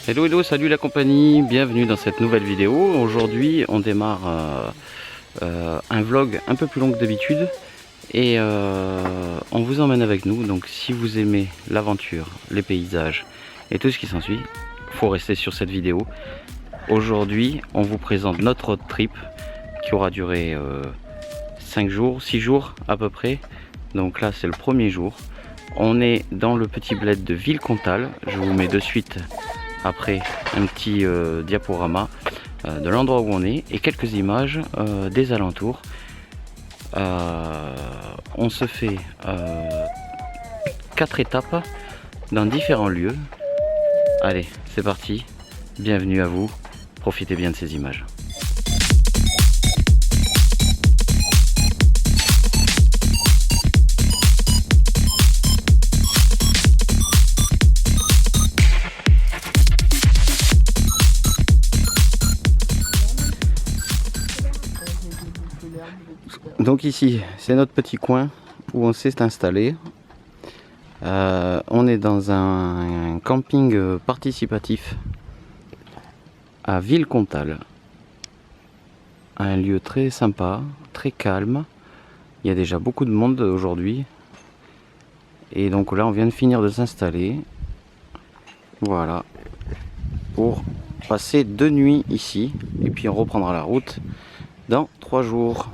Hello hello, salut la compagnie, bienvenue dans cette nouvelle vidéo. Aujourd'hui on démarre un vlog un peu plus long que d'habitude et on vous emmène avec nous. Donc si vous aimez l'aventure, les paysages et tout ce qui s'ensuit, faut rester sur cette vidéo. Aujourd'hui on vous présente notre road trip qui aura duré 5 jours, 6 jours à peu près. Donc là c'est le premier jour. On est dans le petit bled de Villecontal. Je vous mets de suite après un petit diaporama de l'endroit où on est et quelques images des alentours. On se fait 4 étapes dans différents lieux. Allez, c'est parti, bienvenue à vous, profitez bien de ces images. Donc ici, c'est notre petit coin où on s'est installé. On est dans un camping participatif à Villecontal. Un lieu très sympa, très calme. Il y a déjà beaucoup de monde aujourd'hui. Et donc là, on vient de finir de s'installer. Voilà. Pour passer 2 nuits ici. Et puis on reprendra la route dans 3 jours.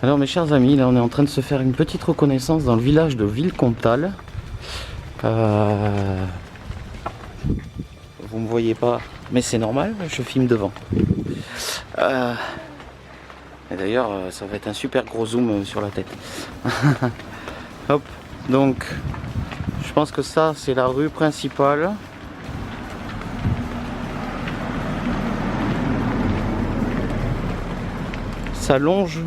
Alors mes chers amis, là on est en train de se faire une petite reconnaissance dans le village de Villecontal. Vous me voyez pas, mais c'est normal, je filme devant. Et d'ailleurs ça va être un super gros zoom sur la tête. Hop, donc je pense que ça c'est la rue principale. Ça longe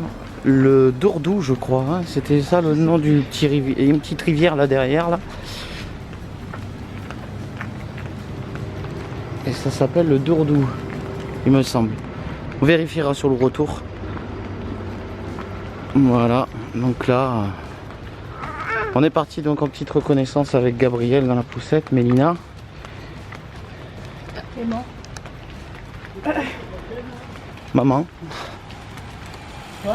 le Dourdou, je crois, hein. C'était ça le nom du petit rivière. Il y a une petite rivière là derrière là. Et ça s'appelle le Dourdou, il me semble. On vérifiera sur le retour. Voilà, donc là on est parti donc en petite reconnaissance avec Gabriel dans la poussette, Mélina. Et moi. Maman. Ouais.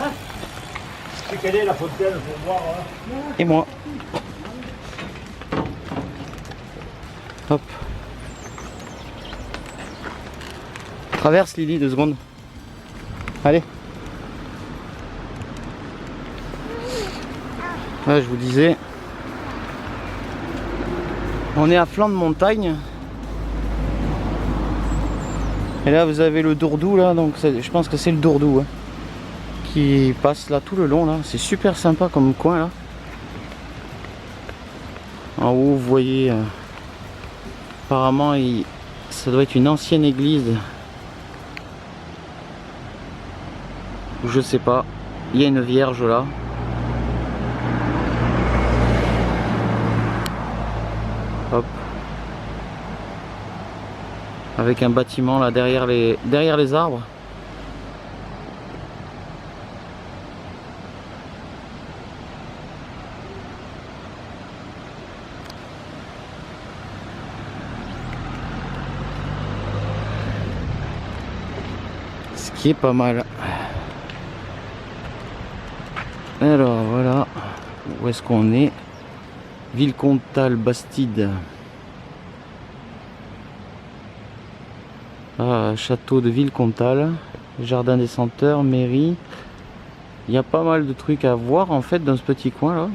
C'est quelle est la fontaine pour voir hein. Et moi. Hop. Traverse Lily 2 secondes. Allez. Là je vous disais. On est à flanc de montagne. Et là vous avez le Dourdou là, donc je pense que c'est le Dourdou hein, qui passe là tout le long là. C'est super sympa comme coin là. En haut vous voyez apparemment ça doit être une ancienne église. Ou je sais pas. Il y a une vierge là. Hop. Avec un bâtiment là derrière les arbres. Ce qui est pas mal. Alors voilà. Où est-ce qu'on est? Villecontal Bastide. Château de Villecontal, jardin des senteurs, mairie. Il y a pas mal de trucs à voir en fait dans ce petit coin là.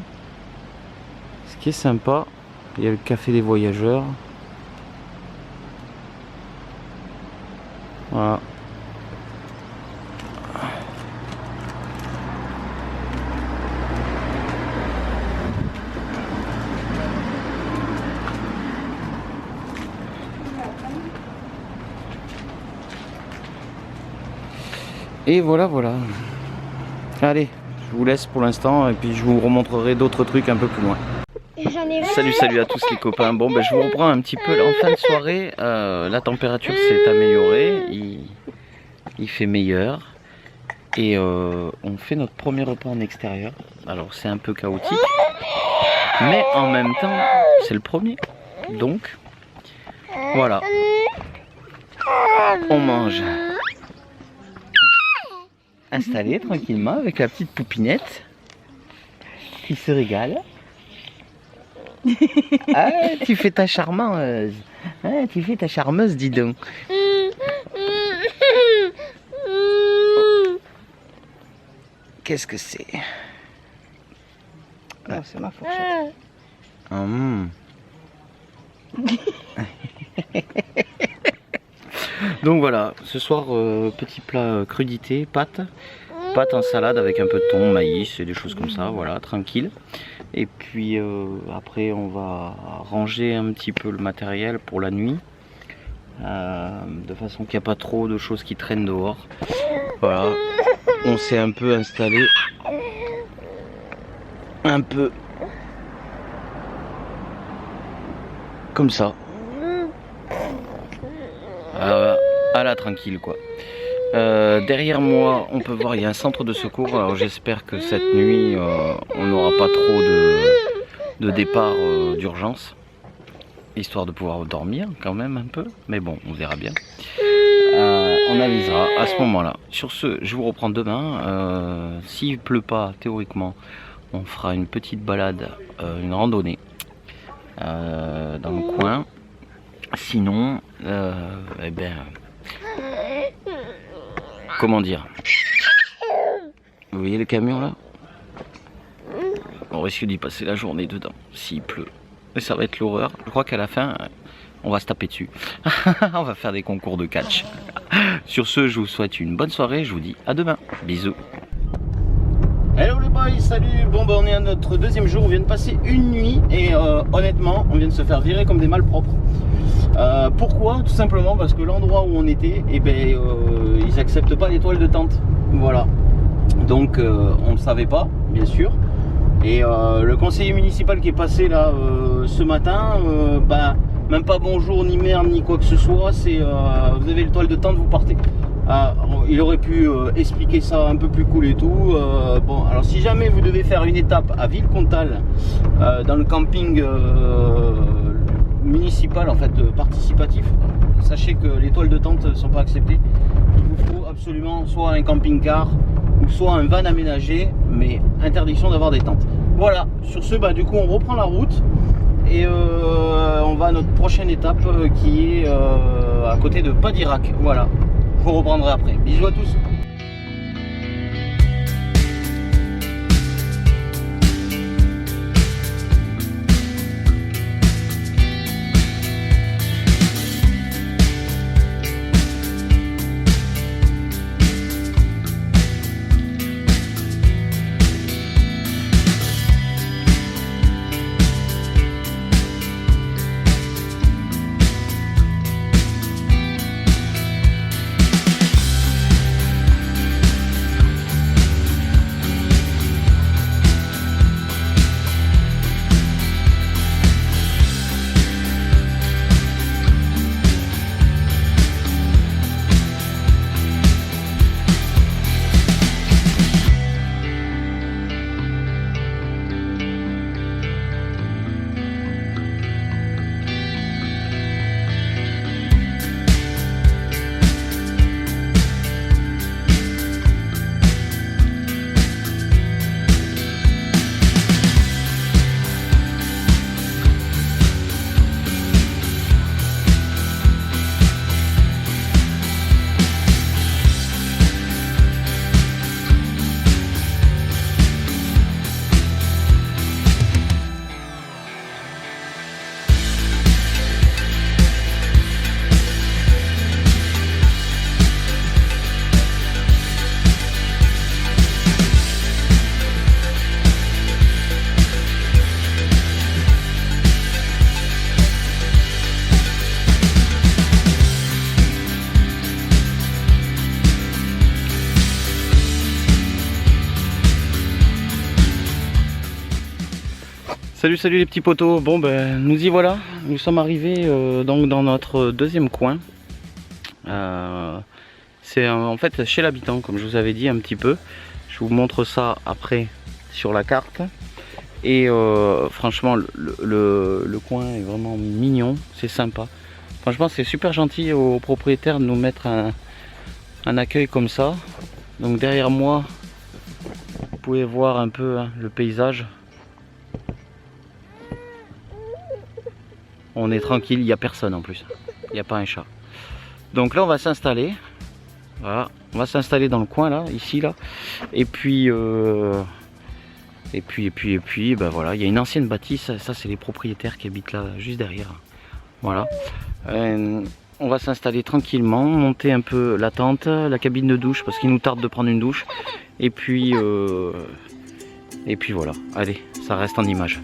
Ce qui est sympa. Il y a le café des voyageurs. Voilà. Et voilà, voilà. Allez, je vous laisse pour l'instant et puis je vous remontrerai d'autres trucs un peu plus loin. Salut à tous les copains. Bon, ben, je vous reprends un petit peu en fin de soirée. La température s'est améliorée, il fait meilleur et on fait notre premier repas en extérieur. Alors c'est un peu chaotique, mais en même temps c'est le premier. Donc voilà, on mange installé tranquillement avec la petite poupinette qui se régale. Ah, tu fais ta charmeuse. Ah, tu fais ta charmeuse, dis donc. Qu'est-ce que c'est? Non, c'est ma fourchette. Donc voilà, ce soir, petit plat crudité, pâtes en salade avec un peu de thon, maïs et des choses comme ça, voilà, tranquille. Et puis après on va ranger un petit peu le matériel pour la nuit, de façon qu'il n'y a pas trop de choses qui traînent dehors. Voilà, on s'est un peu installé, un peu comme ça, à la tranquille quoi. Derrière moi on peut voir il y a un centre de secours. Alors j'espère que cette nuit on n'aura pas trop de départ d'urgence, histoire de pouvoir dormir quand même un peu, mais bon on verra bien. On avisera à ce moment là. Sur ce, je vous reprends demain. S'il pleut pas, théoriquement on fera une petite balade, une randonnée dans le coin. Sinon eh ben, comment dire, vous voyez le camion là, on risque d'y passer la journée dedans s'il pleut et ça va être l'horreur. Je crois qu'à la fin on va se taper dessus. On va faire des concours de catch. Sur ce, je vous souhaite une bonne soirée, je vous dis à demain, bisous. Hello les boys, salut. Bon ben on est à notre deuxième jour, on vient de passer une nuit et honnêtement on vient de se faire virer comme des malpropres. Pourquoi? Tout simplement parce que l'endroit où on était, eh ben, ils acceptent pas les toiles de tente. Voilà. Donc on ne savait pas, bien sûr. Et le conseiller municipal qui est passé là ce matin, bah, même pas bonjour, ni merde, ni quoi que ce soit. C'est vous avez les toiles de tente, vous partez. Il aurait pu expliquer ça un peu plus cool et tout. Bon, alors si jamais vous devez faire une étape à Villecontal, dans le camping municipal, en fait participatif, sachez que les toiles de tente ne sont pas acceptées. Il vous faut absolument soit un camping-car ou soit un van aménagé, mais interdiction d'avoir des tentes. Voilà, sur ce, bah, du coup on reprend la route et on va à notre prochaine étape qui est à côté de Padirac. Voilà, je vous reprendrai après. Bisous à tous. Salut salut les petits potos. Bon ben nous y voilà. Nous sommes arrivés donc dans notre deuxième coin. C'est en fait chez l'habitant, comme je vous avais dit un petit peu. Je vous montre ça après sur la carte. Et franchement le coin est vraiment mignon, c'est sympa. Franchement c'est super gentil aux propriétaires de nous mettre un accueil comme ça. Donc derrière moi vous pouvez voir un peu hein, le paysage. On est tranquille, il n'y a personne en plus, il n'y a pas un chat. Donc là on va s'installer, voilà, on va s'installer dans le coin là, ici là. Et puis ben voilà, il y a une ancienne bâtisse, ça c'est les propriétaires qui habitent là juste derrière. Voilà. On va s'installer tranquillement, monter un peu la tente, la cabine de douche parce qu'il nous tarde de prendre une douche. Et puis voilà, allez, ça reste en image.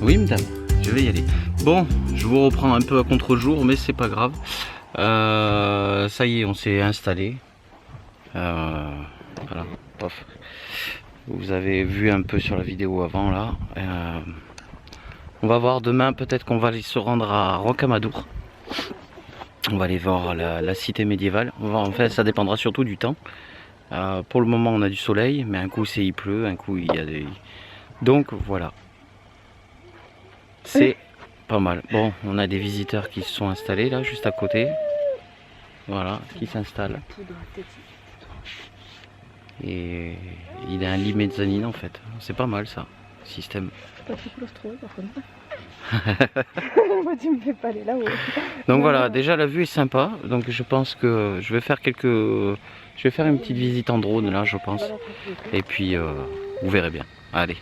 Oui madame, je vais y aller. Bon, je vous reprends un peu à contre-jour, mais c'est pas grave. Ça y est, on s'est installé. Voilà, pof. Vous avez vu un peu sur la vidéo avant là. On va voir demain, peut-être qu'on va aller se rendre à Rocamadour. On va aller voir la cité médiévale. On va, en fait, ça dépendra surtout du temps. Pour le moment, on a du soleil, mais un coup il pleut, un coup il y a des... Donc voilà. C'est pas mal. Bon, on a des visiteurs qui se sont installés là, juste à côté. Voilà, qui s'installent. Et il a un lit mezzanine en fait. C'est pas mal ça, système. Pas trop claustro par contre. Moi tu me fais pas aller là-haut. Donc voilà, déjà la vue est sympa. Donc je pense que je vais faire une petite visite en drone là, je pense. Et puis vous verrez bien. Allez.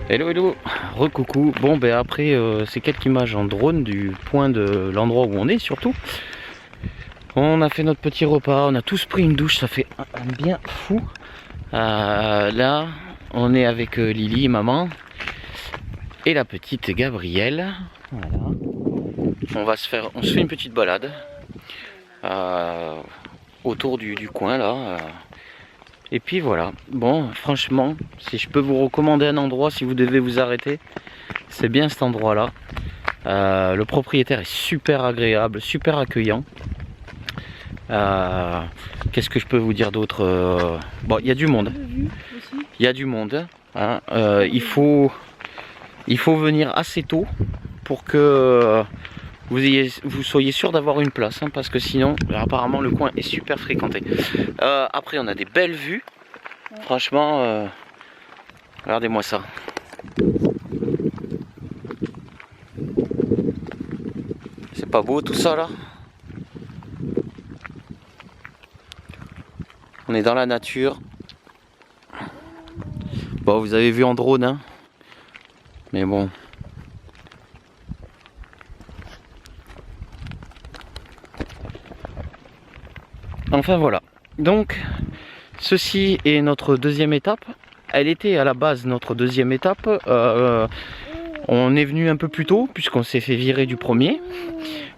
Hello hello, recoucou. Bon ben après ces quelques images en drone du point de l'endroit où on est surtout. On a fait notre petit repas, on a tous pris une douche, ça fait un bien fou. Là on est avec Lily, maman, et la petite Gabrielle. Voilà. On se fait une petite balade autour du coin là. Et puis voilà, bon franchement, si je peux vous recommander un endroit, si vous devez vous arrêter, c'est bien cet endroit là. Le propriétaire est super agréable, super accueillant. Qu'est-ce que je peux vous dire d'autre? Bon, il y a du monde. Il y a du monde. Hein. Il faut venir assez tôt pour que vous soyez sûr d'avoir une place, hein, parce que sinon apparemment le coin est super fréquenté. Après on a des belles vues, franchement, regardez-moi ça. C'est pas beau tout ça là? On est dans la nature. Bon, vous avez vu en drone, hein, mais bon. Enfin voilà, donc ceci est notre deuxième étape. Elle était à la base notre deuxième étape. On est venu un peu plus tôt puisqu'on s'est fait virer du premier,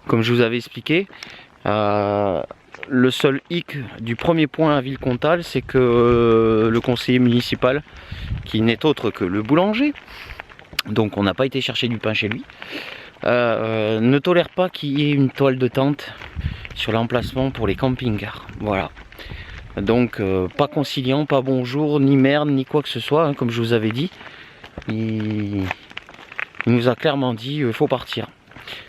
comme je vous avais expliqué. Le seul hic du premier point à Villecontal, c'est que le conseiller municipal, qui n'est autre que le boulanger, donc on n'a pas été chercher du pain chez lui, ne tolère pas qu'il y ait une toile de tente sur l'emplacement pour les camping-cars. Voilà. Donc pas conciliant, pas bonjour, ni merde, ni quoi que ce soit, hein, comme je vous avais dit. Il nous a clairement dit il faut partir.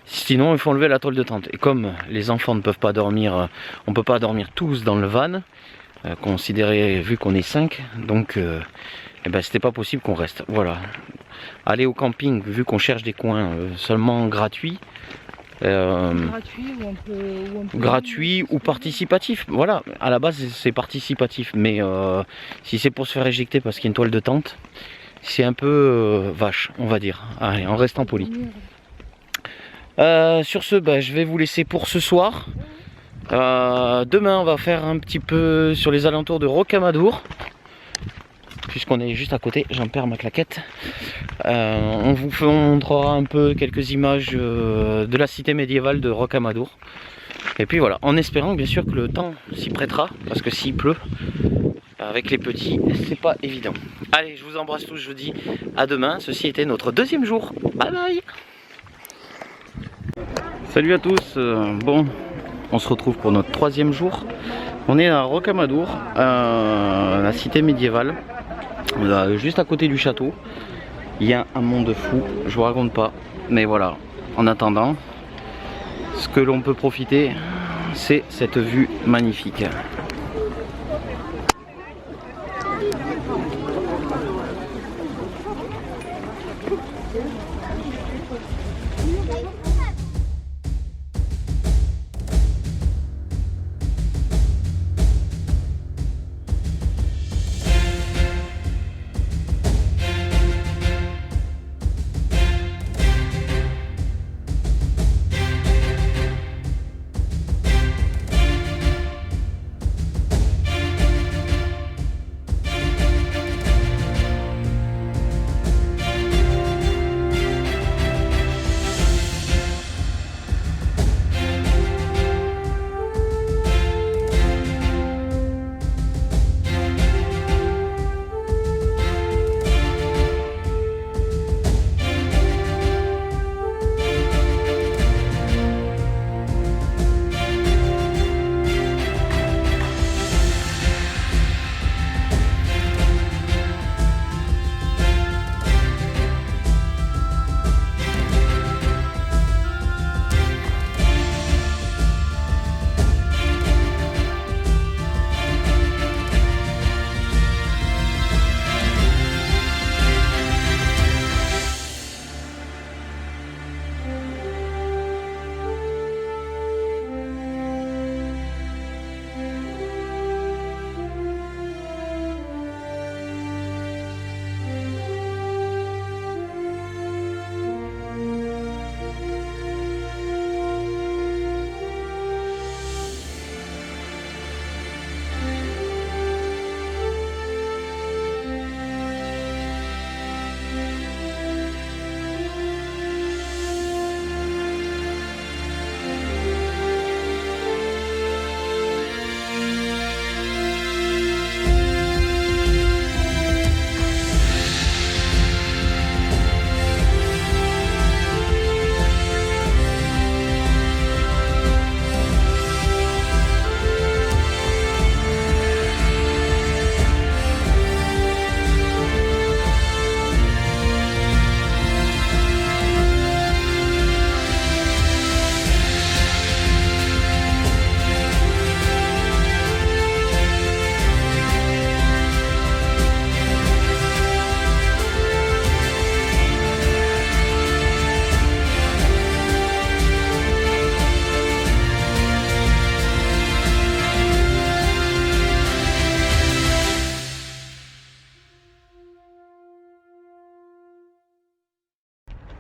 Sinon il faut enlever la toile de tente. Et comme les enfants ne peuvent pas dormir, on ne peut pas dormir tous dans le van, considéré vu qu'on est 5, donc eh ben, c'était pas possible qu'on reste. Voilà. Aller au camping, vu qu'on cherche des coins seulement gratuits. Gratuit ou participatif, voilà, à la base c'est participatif, mais si c'est pour se faire éjecter parce qu'il y a une toile de tente, c'est un peu vache, on va dire. Allez, en restant poli. Sur ce, bah, je vais vous laisser pour ce soir. Demain on va faire un petit peu sur les alentours de Rocamadour, puisqu'on est juste à côté. J'en perds ma claquette. On vous montrera un peu quelques images de la cité médiévale de Rocamadour. Et puis voilà, en espérant bien sûr que le temps s'y prêtera, parce que s'il pleut, avec les petits, c'est pas évident. Allez, je vous embrasse tous, je vous dis à demain. Ceci était notre deuxième jour. Bye bye. Salut à tous. Bon, on se retrouve pour notre troisième jour. On est à Rocamadour, la cité médiévale. Juste à côté du château. Il y a un monde fou, je vous raconte pas. Mais voilà, en attendant, ce que l'on peut profiter, c'est cette vue magnifique.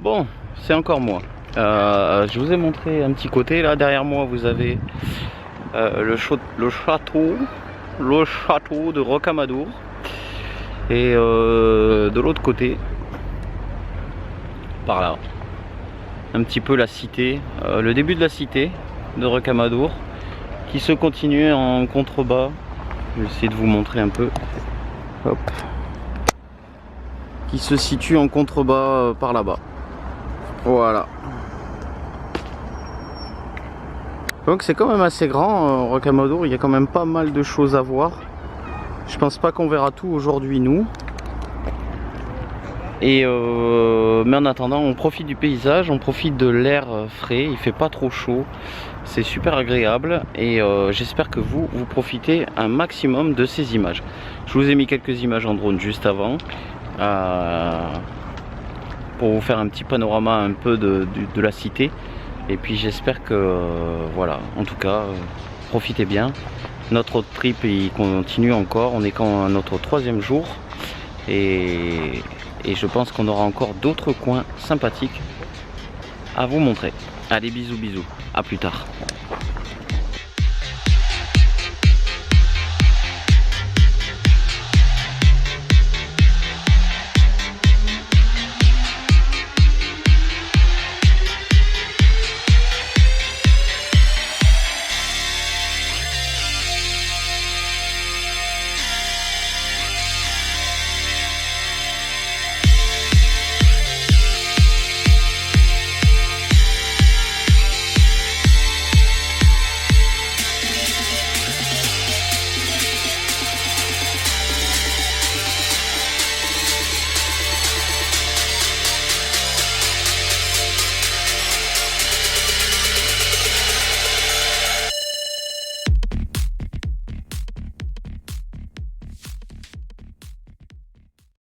Bon, c'est encore moi. Je vous ai montré un petit côté. Là derrière moi, vous avez le château de Rocamadour. Et de l'autre côté, par là, un petit peu la cité, le début de la cité de Rocamadour, qui se continue en contrebas. Je vais essayer de vous montrer un peu. Hop. Qui se situe en contrebas par là-bas. Voilà. Donc c'est quand même assez grand, Rocamadour. Il y a quand même pas mal de choses à voir. Je pense pas qu'on verra tout aujourd'hui nous. Et mais en attendant, on profite du paysage, on profite de l'air frais. Il fait pas trop chaud. C'est super agréable et j'espère que vous profitez un maximum de ces images. Je vous ai mis quelques images en drone juste avant pour vous faire un petit panorama un peu de la cité. Et puis j'espère que voilà, en tout cas, profitez bien. Notre road trip il continue encore. On est quand à notre 3e jour et je pense qu'on aura encore d'autres coins sympathiques à vous montrer. Allez, bisous, à plus tard.